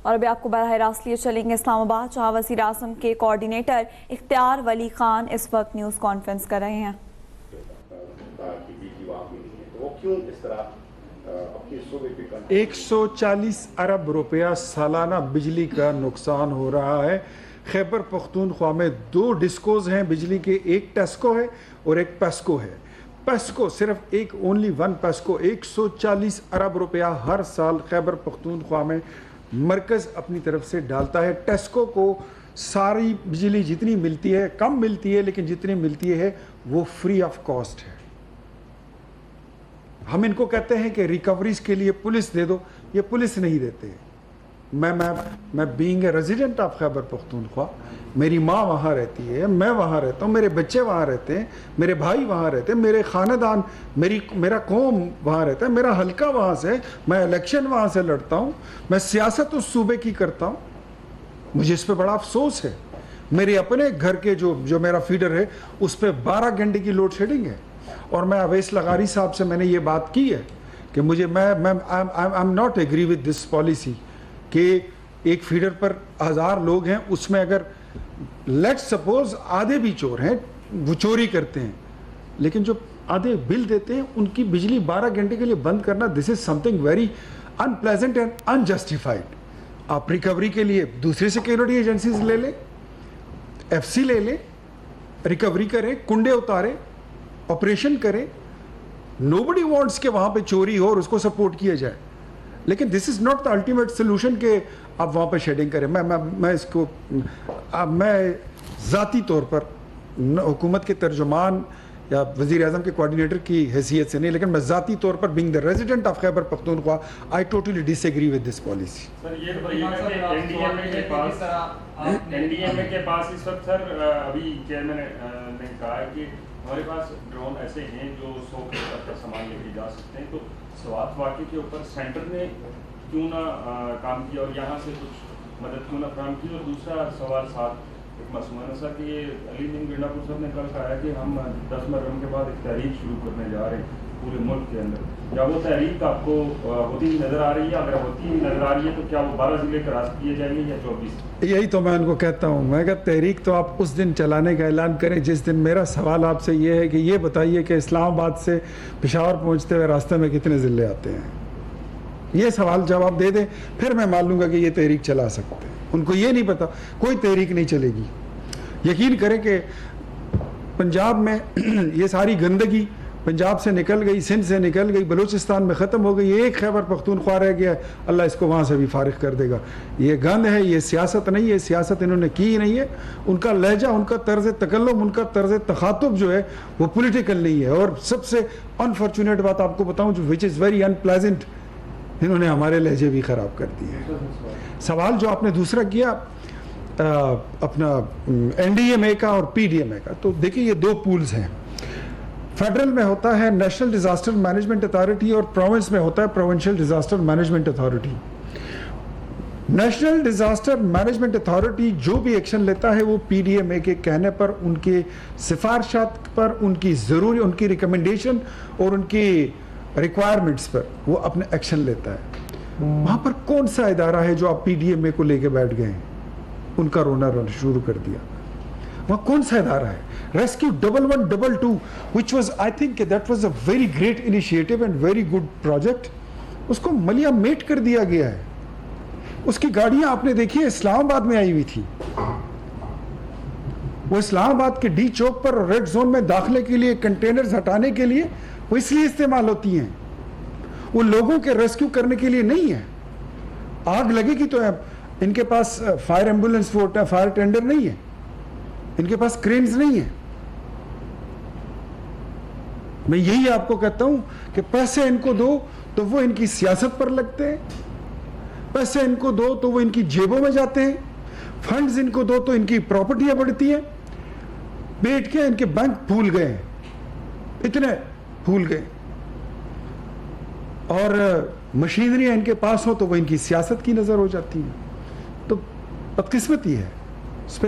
اور ابھی آپ کو براہ راست لیے چلیں گے اسلام آباد، جہاں وزیر اعظم کے کوارڈینیٹر اختیار ولی خان اس وقت نیوز کانفرنس کر رہے ہیں۔ 140 ارب روپیہ سالانہ بجلی کا نقصان ہو رہا ہے۔ خیبر پختونخوا میں 2 ڈسکوز ہیں بجلی کے، ایک ٹیسکو ہے اور ایک پیسکو ہے۔ پیسکو صرف ایک اونلی ون پیسکو 140 ارب روپیہ ہر سال خیبر پختونخوا میں مرکز اپنی طرف سے ڈالتا ہے۔ ٹیسکو کو ساری بجلی جتنی ملتی ہے، کم ملتی ہے لیکن جتنی ملتی ہے وہ فری آف کاسٹ ہے۔ ہم ان کو کہتے ہیں کہ ریکوریز کے لیے پولیس دے دو، یہ پولیس نہیں دیتے۔ میں being a resident of Khyber Pakhtunkhwa, میری ماں وہاں رہتی ہے، میں وہاں رہتا ہوں، میرے بچے وہاں رہتے ہیں، میرے بھائی وہاں رہتے ہیں، میرے خاندان، میرا قوم وہاں رہتا ہے، میرا حلقہ وہاں سے، میں الیکشن وہاں سے لڑتا ہوں، میں سیاست اس صوبے کی کرتا ہوں۔ مجھے اس پہ بڑا افسوس ہے۔ میرے اپنے گھر کے جو میرا فیڈر ہے اس پہ 12 گھنٹے کی لوڈ شیڈنگ ہے، اور میں اویس لغاری صاحب سے میں نے یہ بات کی ہے کہ I'm not agree with this policy کہ ایک فیڈر پر 1000 لوگ ہیں، اس میں اگر لیٹ سپوز آدھے بھی چور ہیں، وہ چوری کرتے ہیں، لیکن جو آدھے بل دیتے ہیں ان کی بجلی 12 گھنٹے کے لیے بند کرنا، this is something very unpleasant and unjustified۔ آپ ریکوری کے لیے دوسری سیکیورٹی ایجنسیز لے لیں، ایف سی لے لیں، ریکوری کریں، کنڈے اتاریں، آپریشن کریں۔ نوبڈی وانٹس کہ وہاں پہ چوری ہو اور اس کو سپورٹ کیا جائے، لیکن this is not the ultimate solution کہ آپ وہاں پہ شیڈنگ کریں۔ میں اس کو میں ذاتی طور پر حکومت کے ترجمان یا وزیر اعظم کے کوارڈینیٹر کی حیثیت سے نہیں، لیکن میں ذاتی طور پر being the resident of Khyber Pakhtunkhwa I totally disagree with this policy. Sir یہ بتائیے کہ این ڈی ایم اے کے پاس اس وقت سر ابھی چیئرمین نے کہا ہے کہ ہمارے پاس ڈرون ایسے ہیں جو 100 کلو تک کا سامان لے کے جا سکتے ہیں، تو سوات واقعے کے اوپر سینٹر نے کیوں نہ کام کیا اور یہاں سے کچھ مدد کیوں نہ فراہم کی؟ اور دوسرا سوال ساتھ ایک مسئلہ ہے سر کہ یہ علی دین گنڈا پور صاحب نے کل کہا ہے کہ ہم 10 محرم کے بعد ایک تحریک شروع کرنے جا رہے ہیں پورے ملک کے اندر۔ کیا وہ تحریک آپ کو ہوتی ہوئی نظر آ رہی ہے؟ اگر ہوتی ہوئی نظر آ رہی ہے تو کیا وہ 12 ضلع کراس کیے جائیں گے یا 24؟ یہی تو میں ان کو کہتا ہوں، میں کہتا تحریک تو آپ اس دن چلانے کا اعلان کریں جس دن میرا سوال آپ سے یہ ہے کہ یہ بتائیے کہ اسلام آباد سے پشاور پہنچتے ہوئے راستے میں کتنے ضلع آتے ہیں؟ یہ سوال جواب دے دیں، پھر میں مان لوں گا کہ یہ تحریک چلا سکتے ہیں۔ ان کو یہ نہیں پتا، کوئی تحریک نہیں چلے گی۔ یقین کریں کہ پنجاب میں یہ ساری گندگی پنجاب سے نکل گئی، سندھ سے نکل گئی، بلوچستان میں ختم ہو گئی، ایک خیبر پختونخوا رہ گیا ہے، اللہ اس کو وہاں سے بھی فارغ کر دے گا۔ یہ گند ہے، یہ سیاست نہیں ہے، سیاست انہوں نے کی ہی نہیں ہے۔ ان کا لہجہ، ان کا طرز تکلم، ان کا طرز تخاطب جو ہے وہ پولیٹیکل نہیں ہے۔ اور سب سے انفارچونیٹ بات آپ کو بتاؤں جو وچ از ویری انپلیزنٹ، انہوں نے ہمارے لہجے بھی خراب کر دیے ہیں۔ سوال جو آپ نے دوسرا کیا اپنا این ڈی ایم اے کا اور پی ڈی ایم اے کا، تو دیکھیں یہ 2 پولز ہیں۔ فیڈرل میں ہوتا ہے نیشنل ڈیزاسٹر مینجمنٹ اتھارٹی اور پروونس میں ہوتا ہے provincial disaster management authority. National disaster management authority جو بھی ایکشن لیتا ہے وہ پی ڈی ایم اے کے کہنے پر، ان کے سفارشات پر، ان کی ریکمنڈیشن اور ان کی ریکوائرمنٹس پر وہ اپنے ایکشن لیتا ہے۔ وہاں پر کون سا ادارہ ہے جو آپ پی ڈی ایم اے کو لے کے بیٹھ گئے ہیں؟ ان کا رونا شروع کر دیا۔ وہاں کون سا ادارہ ہے؟ Rescue 1122 which was I think that was a very great initiative and very good project، اس کو ملیا میٹ کر دیا گیا ہے۔ اس کی گاڑیاں آپ نے دیکھی اسلام آباد میں آئی ہوئی تھی، وہ اسلام آباد کے ڈی چوک پر ریڈ زون میں داخلے کے لیے کنٹینرز ہٹانے کے لیے وہ اس لیے استعمال ہوتی ہیں، وہ لوگوں کے ریسکیو کرنے کے لیے نہیں ہے۔ آگ لگے گی تو ان کے پاس فائر ایمبولینس فائر ٹینڈر نہیں ہے، ان کے پاس کرینز نہیں ہیں۔ میں یہی آپ کو کہتا ہوں کہ پیسے ان کو دو تو وہ ان کی سیاست پر لگتے ہیں، پیسے ان کو دو تو وہ ان کی جیبوں میں جاتے ہیں، فنڈز ان کو دو تو ان کی پراپرٹیاں بڑھتی ہیں۔ بیٹھ کے ان کے بینک پھول گئے ہیں، اتنے پھول گئے، اور مشینری ان کے پاس ہو تو وہ ان کی سیاست کی نظر ہو جاتی ہے۔ تو بدقسمتی ہے، اس پہ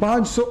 500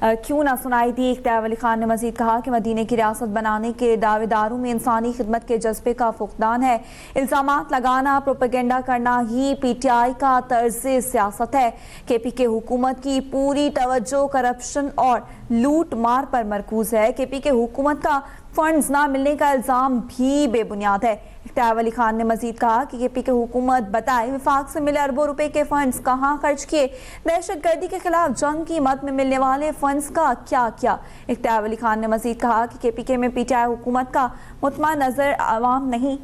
کیوں نہ سنائی دی۔ اختیار ولی خان نے مزید کہا کہ مدینہ کی ریاست بنانے کے دعوے داروں میں انسانی خدمت کے جذبے کا فقدان ہے۔ الزامات لگانا، پروپیگنڈا کرنا ہی پی ٹی آئی کا طرز سیاست ہے۔ کے پی کے حکومت کی پوری توجہ کرپشن اور لوٹ مار پر مرکوز ہے۔ کے پی کے حکومت کا فنڈز نہ ملنے کا الزام بھی بے بنیاد ہے۔ اختیار ولی خان نے مزید کہا کہ کے پی کے حکومت بتائے وفاق سے ملے اربوں روپے کے فنڈز کہاں خرچ کیے، دہشت گردی کے خلاف جنگ کی مد میں ملنے والے فنڈز کا کیا کیا۔ اختیار ولی خان نے مزید کہا کہ کے پی کے میں پی ٹی آئی حکومت کا مطمع نظر عوام نہیں